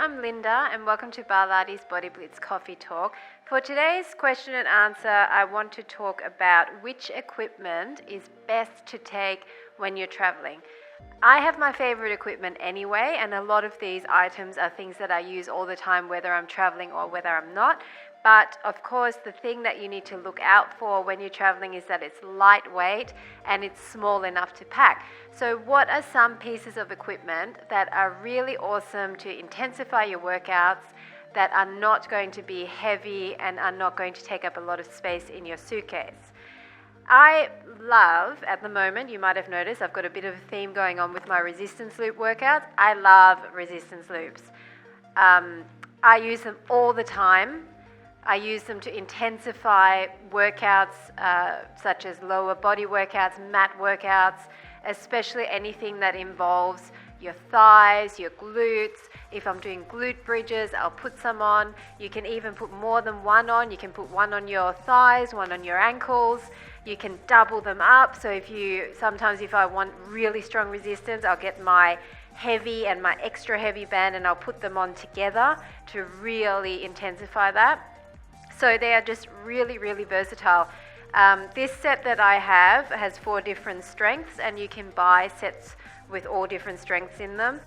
I'm Linda and welcome to Barlates Body Blitz Coffee Talk. For today's question and answer, I want to talk about which equipment is best to take when you're traveling. I have my favorite equipment anyway, and a lot of these items are things that I use all the time, whether I'm traveling or whether I'm not. But of course, the thing that you need to look out for when you're traveling is that it's lightweight and it's small enough to pack. So what are some pieces of equipment that are really awesome to intensify your workouts, that are not going to be heavy and are not going to take up a lot of space in your suitcase? I love, at the moment, you might have noticed, I've got a bit of a theme going on with my resistance loop workouts. I love resistance loops. I use them all the time. I use them to intensify workouts such as lower body workouts, mat workouts, especially anything that involves your thighs, your glutes. If I'm doing glute bridges, I'll put some on. You can even put more than one on. You can put one on your thighs, one on your ankles. You can double them up. So sometimes if I want really strong resistance, I'll get my heavy and my extra heavy band and I'll put them on together to really intensify that. So they are just really, really versatile. This set that I have has 4 different strengths, and you can buy sets with all different strengths in them.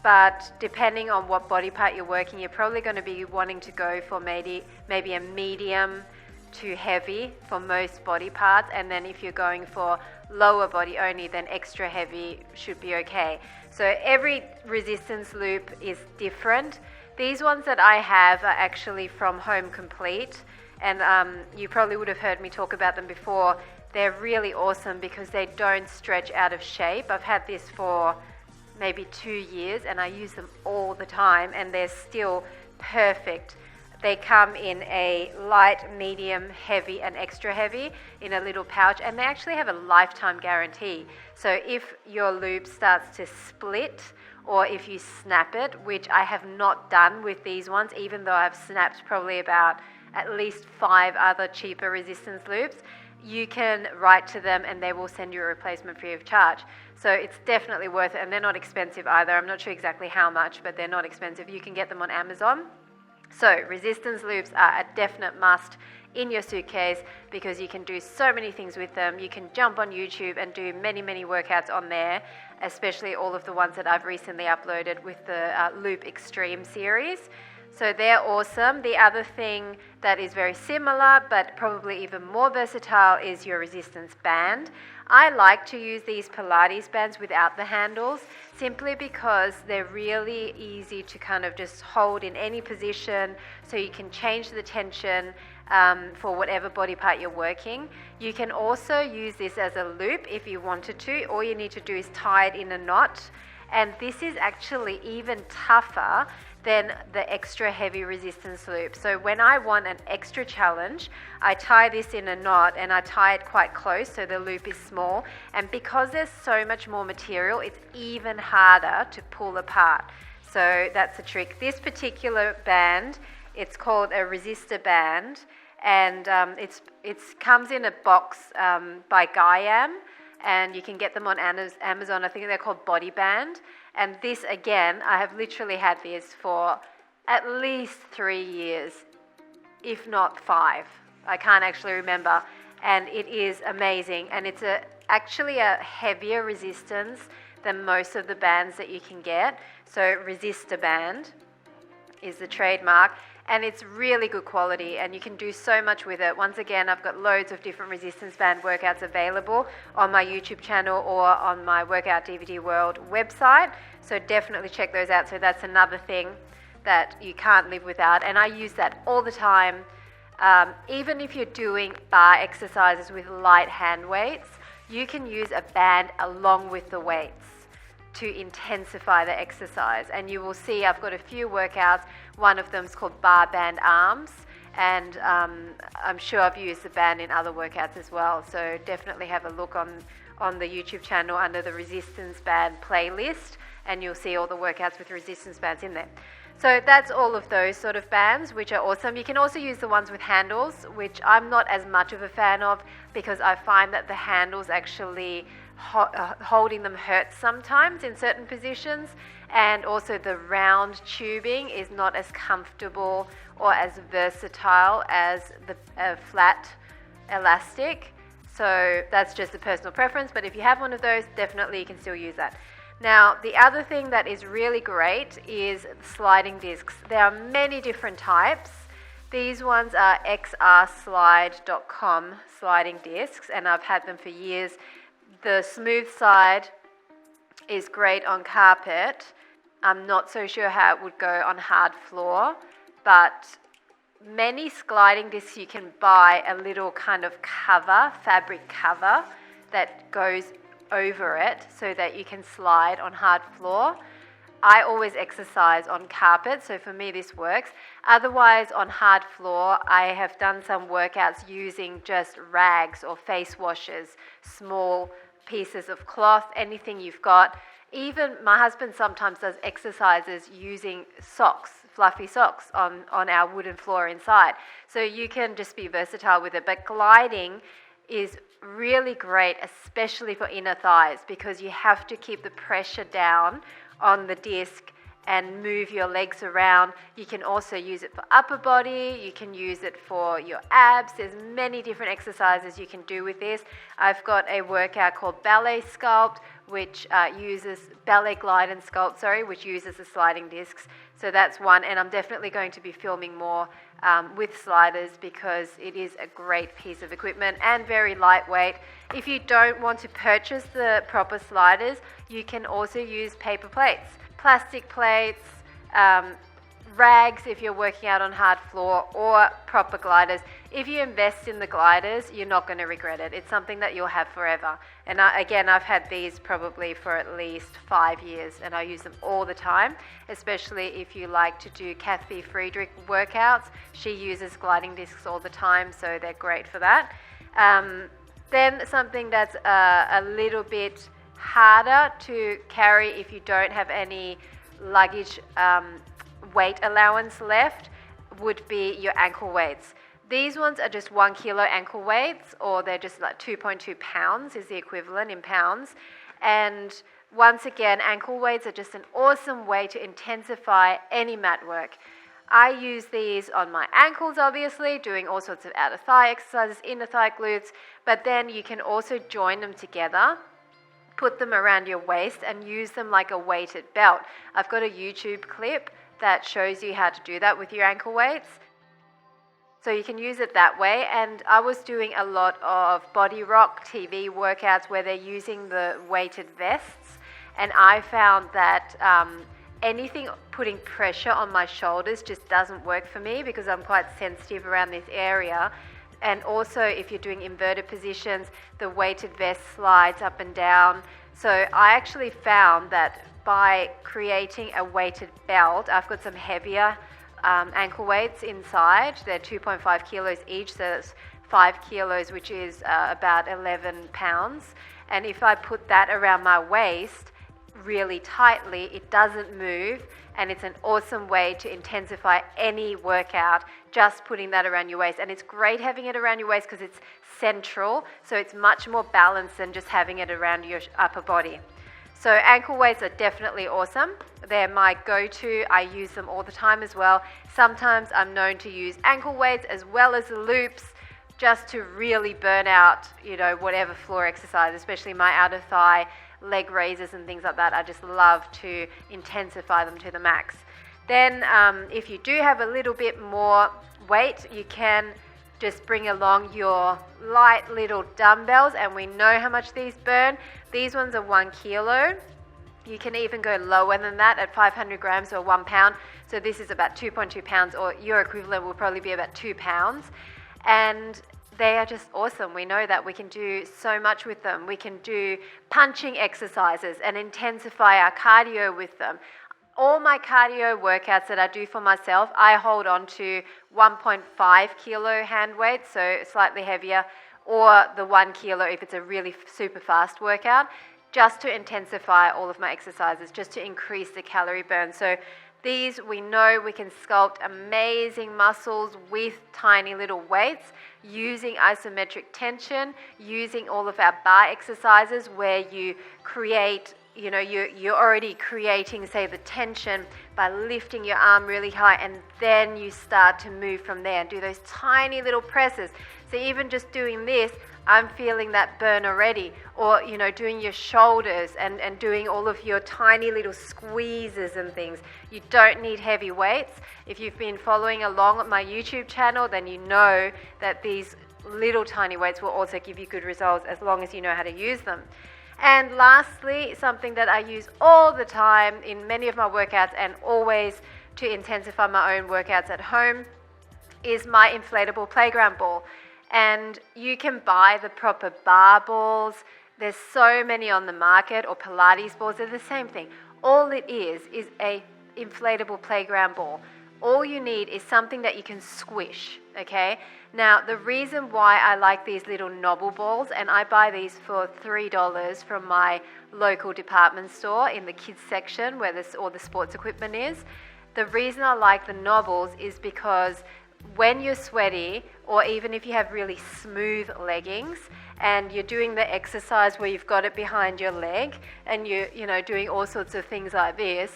But depending on what body part you're working, you're probably going to be wanting to go for maybe a medium to heavy for most body parts, and then if you're going for lower body only, then extra heavy should be okay. So every resistance loop is different. These ones that I have are actually from Home Complete, and you probably would have heard me talk about them before. They're really awesome because they don't stretch out of shape. I've had this for maybe 2 years and I use them all the time and they're still perfect. They come in a light, medium, heavy and extra heavy in a little pouch, and they actually have a lifetime guarantee. So if your loop starts to split or if you snap it, which I have not done with these ones, even though I've snapped probably about at least 5 other cheaper resistance loops, you can write to them and they will send you a replacement free of charge. So it's definitely worth it, and they're not expensive either. I'm not sure exactly how much, but they're not expensive. You can get them on Amazon. So resistance loops are a definite must in your suitcase because you can do so many things with them. You can jump on YouTube and do many, many workouts on there, especially all of the ones that I've recently uploaded with the Loop Extreme series. So they're awesome. The other thing that is very similar but probably even more versatile is your resistance band. I like to use these Pilates bands without the handles simply because they're really easy to kind of just hold in any position, so you can change the tension for whatever body part you're working. You can also use this as a loop if you wanted to. All you need to do is tie it in a knot, and this is actually even tougher than the extra heavy resistance loop. So when I want an extra challenge, I tie this in a knot and I tie it quite close so the loop is small, and because there's so much more material, it's even harder to pull apart. So that's a trick. This particular band, it's called a resistor band, and it comes in a box by Gaiam, and you can get them on Amazon. I think they're called Body Band. And this, again, I have literally had this for at least 3 years, if not 5. I can't actually remember. And it is amazing. And it's actually a heavier resistance than most of the bands that you can get. So resistor band is the trademark. And it's really good quality, and you can do so much with it. Once again, I've got loads of different resistance band workouts available on my YouTube channel or on my Workout DVD World website. So definitely check those out. So that's another thing that you can't live without. And I use that all the time. Even if you're doing bar exercises with light hand weights, you can use a band along with the weights to intensify the exercise. And you will see I've got a few workouts. One of them is called bar band arms, and I'm sure I've used the band in other workouts as well. So definitely have a look on the YouTube channel under the resistance band playlist, and you'll see all the workouts with resistance bands in there. So that's all of those sort of bands, which are awesome. You can also use the ones with handles, which I'm not as much of a fan of because I find that the handles actually holding them hurts sometimes in certain positions, and also the round tubing is not as comfortable or as versatile as the flat elastic. So that's just a personal preference, but if you have one of those, definitely you can still use that. Now, the other thing that is really great is sliding discs. There are many different types. These ones are xrslide.com sliding discs, and I've had them for years. The smooth side is great on carpet. I'm not so sure how it would go on hard floor, but many sliding discs you can buy a little kind of cover, fabric cover, that goes over it so that you can slide on hard floor. I always exercise on carpet, so for me this works. Otherwise, on hard floor, I have done some workouts using just rags or face washes, small pieces of cloth, anything you've got. Even my husband sometimes does exercises using socks, fluffy socks on our wooden floor inside. So you can just be versatile with it. But gliding is really great, especially for inner thighs, because you have to keep the pressure down on the disc and move your legs around. You can also use it for upper body, you can use it for your abs. There's many different exercises you can do with this. I've got a workout called Ballet Sculpt, which uses Ballet Glide and Sculpt, which uses the sliding discs. So that's one, and I'm definitely going to be filming more with sliders because it is a great piece of equipment and very lightweight. If you don't want to purchase the proper sliders, you can also use paper plates, plastic plates, rags if you're working out on hard floor, or proper gliders. If you invest in the gliders, you're not going to regret it. It's something that you'll have forever. And I've had these probably for at least 5 years, and I use them all the time, especially if you like to do Kathy Friedrich workouts. She uses gliding discs all the time, so they're great for that. Then something that's a little bit harder to carry if you don't have any luggage weight allowance left would be your ankle weights. These ones are just 1 kilo ankle weights, or they're just like 2.2 pounds is the equivalent in pounds. And once again, ankle weights are just an awesome way to intensify any mat work. I use these on my ankles, obviously, doing all sorts of outer thigh exercises, inner thigh glutes, but then you can also join them together, put them around your waist and use them like a weighted belt. I've got a YouTube clip that shows you how to do that with your ankle weights. So you can use it that way. And I was doing a lot of Body Rock TV workouts where they're using the weighted vests, and I found that anything putting pressure on my shoulders just doesn't work for me because I'm quite sensitive around this area. And also if you're doing inverted positions, the weighted vest slides up and down. So I actually found that by creating a weighted belt, I've got some heavier ankle weights inside. They're 2.5 kilos each, so that's 5 kilos, which is about 11 pounds. And if I put that around my waist really tightly, it doesn't move, and it's an awesome way to intensify any workout, just putting that around your waist. And it's great having it around your waist because it's central, so it's much more balanced than just having it around your upper body. So ankle weights are definitely awesome. They're my go-to. I use them all the time as well. Sometimes I'm known to use ankle weights as well as the loops, just to really burn out, whatever floor exercise, especially my outer thigh, leg raises and things like that. I just love to intensify them to the max. Then if you do have a little bit more weight, you can just bring along your light little dumbbells, and we know how much these burn. These ones are 1 kilo. You can even go lower than that at 500 grams or 1 pound. So this is about 2.2 pounds, or your equivalent will probably be about 2 pounds. And they are just awesome. We know that we can do so much with them. We can do punching exercises and intensify our cardio with them. All my cardio workouts that I do for myself, I hold on to 1.5 kilo hand weight, so slightly heavier, or the 1 kilo if it's a really super fast workout, just to intensify all of my exercises, just to increase the calorie burn. So These, we know we can sculpt amazing muscles with tiny little weights, using isometric tension, using all of our bar exercises where you create, you're already creating, say, the tension by lifting your arm really high, and then you start to move from there and do those tiny little presses. So even just doing this, I'm feeling that burn already. Or, doing your shoulders and doing all of your tiny little squeezes and things. You don't need heavy weights. If you've been following along on my YouTube channel, then you know that these little tiny weights will also give you good results as long as you know how to use them. And lastly, something that I use all the time in many of my workouts and always to intensify my own workouts at home is my inflatable playground ball. And you can buy the proper bar balls. There's so many on the market, or Pilates balls. They're the same thing. All it is a inflatable playground ball. All you need is something that you can squish, okay? Now, the reason why I like these little knobble balls, and I buy these for $3 from my local department store in the kids section where all the sports equipment is. The reason I like the knobbles is because when you're sweaty, or even if you have really smooth leggings and you're doing the exercise where you've got it behind your leg and you're doing all sorts of things like this,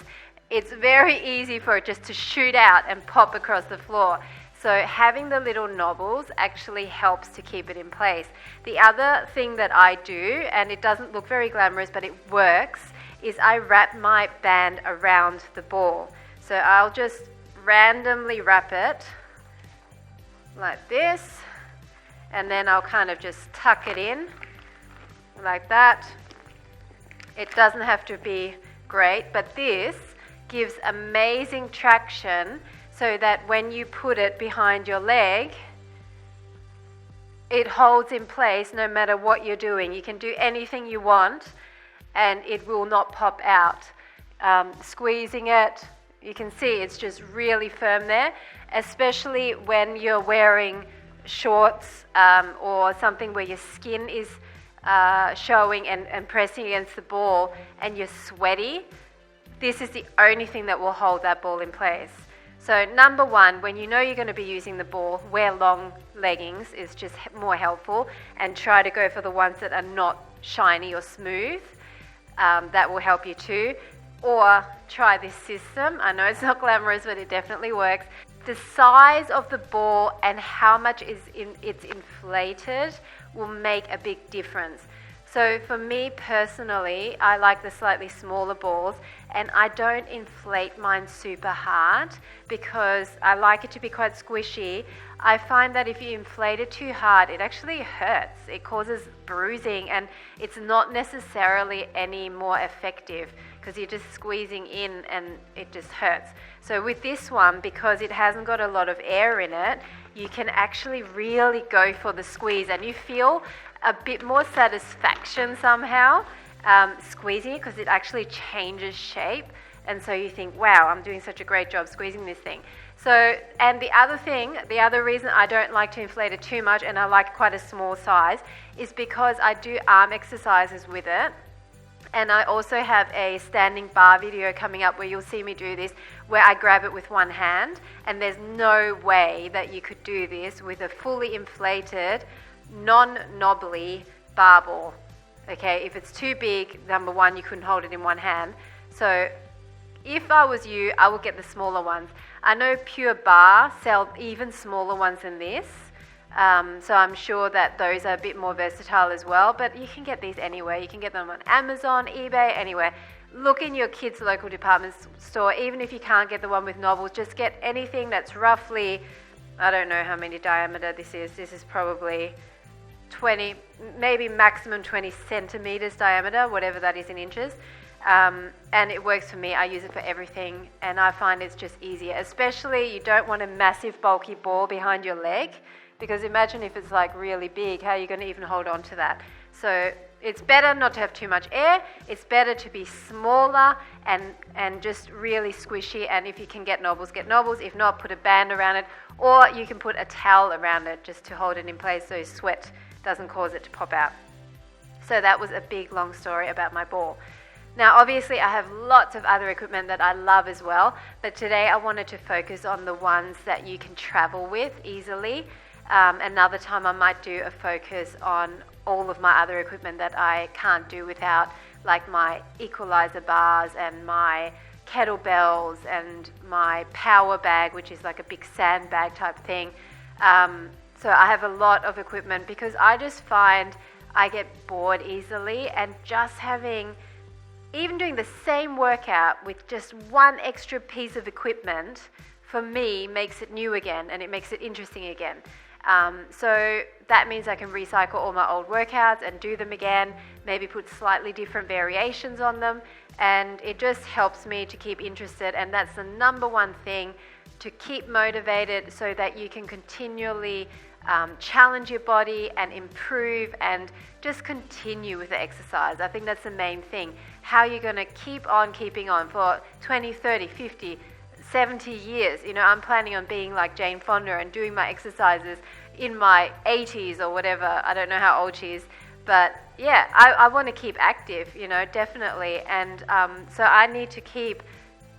it's very easy for it just to shoot out and pop across the floor. So having the little knobbles actually helps to keep it in place. The other thing that I do, and it doesn't look very glamorous but it works, is I wrap my band around the ball. So I'll just randomly wrap it like this, and then I'll kind of just tuck it in like that. It doesn't have to be great, but this gives amazing traction so that when you put it behind your leg, it holds in place no matter what you're doing. You can do anything you want and it will not pop out. Squeezing it, you can see it's just really firm there, especially when you're wearing shorts or something where your skin is showing and pressing against the ball and you're sweaty. This is the only thing that will hold that ball in place. So number one, when you know you're going to be using the ball, wear long leggings is just more helpful, and try to go for the ones that are not shiny or smooth. That will help you too. Or try this system. I know it's not glamorous, but it definitely works. The size of the ball and how much it's inflated will make a big difference. So for me personally, I like the slightly smaller balls, and I don't inflate mine super hard because I like it to be quite squishy. I find that if you inflate it too hard, it actually hurts. It causes bruising, and it's not necessarily any more effective because you're just squeezing in and it just hurts. So with this one, because it hasn't got a lot of air in it, you can actually really go for the squeeze, and you feel a bit more satisfaction somehow squeezing it because it actually changes shape, and so you think, wow, I'm doing such a great job squeezing this thing. So, and the other reason I don't like to inflate it too much and I like quite a small size is because I do arm exercises with it. And I also have a standing bar video coming up where you'll see me do this, where I grab it with one hand, and there's no way that you could do this with a fully inflated, non-knobbly bar ball. Okay, if it's too big, number one, you couldn't hold it in one hand. So if I was you, I would get the smaller ones. I know Pure Barre sell even smaller ones than this. So I'm sure that those are a bit more versatile as well, but you can get these anywhere. You can get them on Amazon, eBay, anywhere. Look in your kids' local department store. Even if you can't get the one with knobbles, just get anything that's roughly, I don't know how many diameter this is. This is probably 20, maybe maximum 20 centimeters diameter, whatever that is in inches. And it works for me. I use it for everything, and I find it's just easier. Especially, you don't want a massive bulky ball behind your leg, because imagine if it's like really big, how are you going to even hold on to that? So it's better not to have too much air. It's better to be smaller and just really squishy. And if you can get knobbles, get knobbles. If not, put a band around it, or you can put a towel around it just to hold it in place so sweat doesn't cause it to pop out. So that was a big long story about my ball. Now, obviously, I have lots of other equipment that I love as well, but today I wanted to focus on the ones that you can travel with easily. Another time I might do a focus on all of my other equipment that I can't do without, like my equalizer bars and my kettlebells and my power bag, which is like a big sandbag type thing. So I have a lot of equipment because I just find I get bored easily, and just even doing the same workout with just one extra piece of equipment, for me, makes it new again and it makes it interesting again. So that means I can recycle all my old workouts and do them again, maybe put slightly different variations on them, and it just helps me to keep interested. And that's the number one thing, to keep motivated so that you can continually challenge your body and improve and just continue with the exercise. I think that's the main thing. How you're going to keep on keeping on for 20, 30, 50, 70 years. I'm planning on being like Jane Fonda and doing my exercises in my 80s or whatever. I don't know how old she is, but yeah, I want to keep active, definitely. And so I need to keep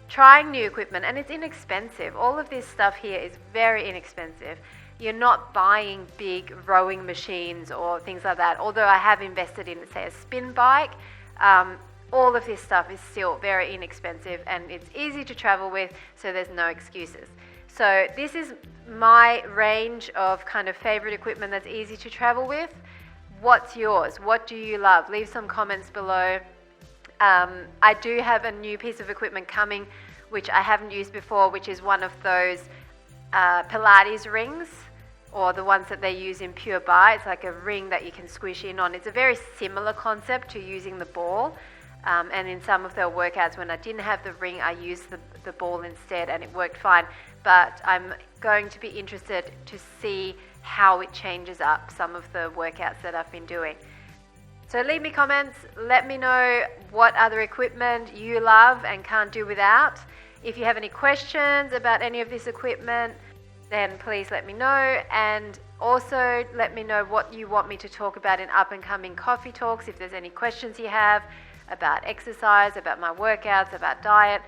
trying new equipment, and it's inexpensive. All of this stuff here is very inexpensive. You're not buying big rowing machines or things like that. Although I have invested in, say, a spin bike, all of this stuff is still very inexpensive and it's easy to travel with, so there's no excuses. So this is my range of kind of favorite equipment that's easy to travel with. What's yours? What do you love? Leave some comments below. I do have a new piece of equipment coming, which I haven't used before, which is one of those Pilates rings, or the ones that they use in Pure Barre. It's like a ring that you can squish in on. It's a very similar concept to using the ball. And in some of their workouts, when I didn't have the ring, I used the ball instead, and it worked fine. But I'm going to be interested to see how it changes up some of the workouts that I've been doing. So leave me comments. Let me know what other equipment you love and can't do without. If you have any questions about any of this equipment, then please let me know. And also let me know what you want me to talk about in up and coming coffee talks. If there's any questions you have about exercise, about my workouts, about diet,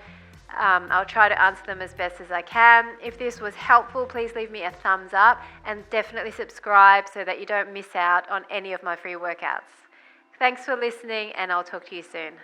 I'll try to answer them as best as I can. If this was helpful, please leave me a thumbs up and definitely subscribe so that you don't miss out on any of my free workouts. Thanks for listening, and I'll talk to you soon.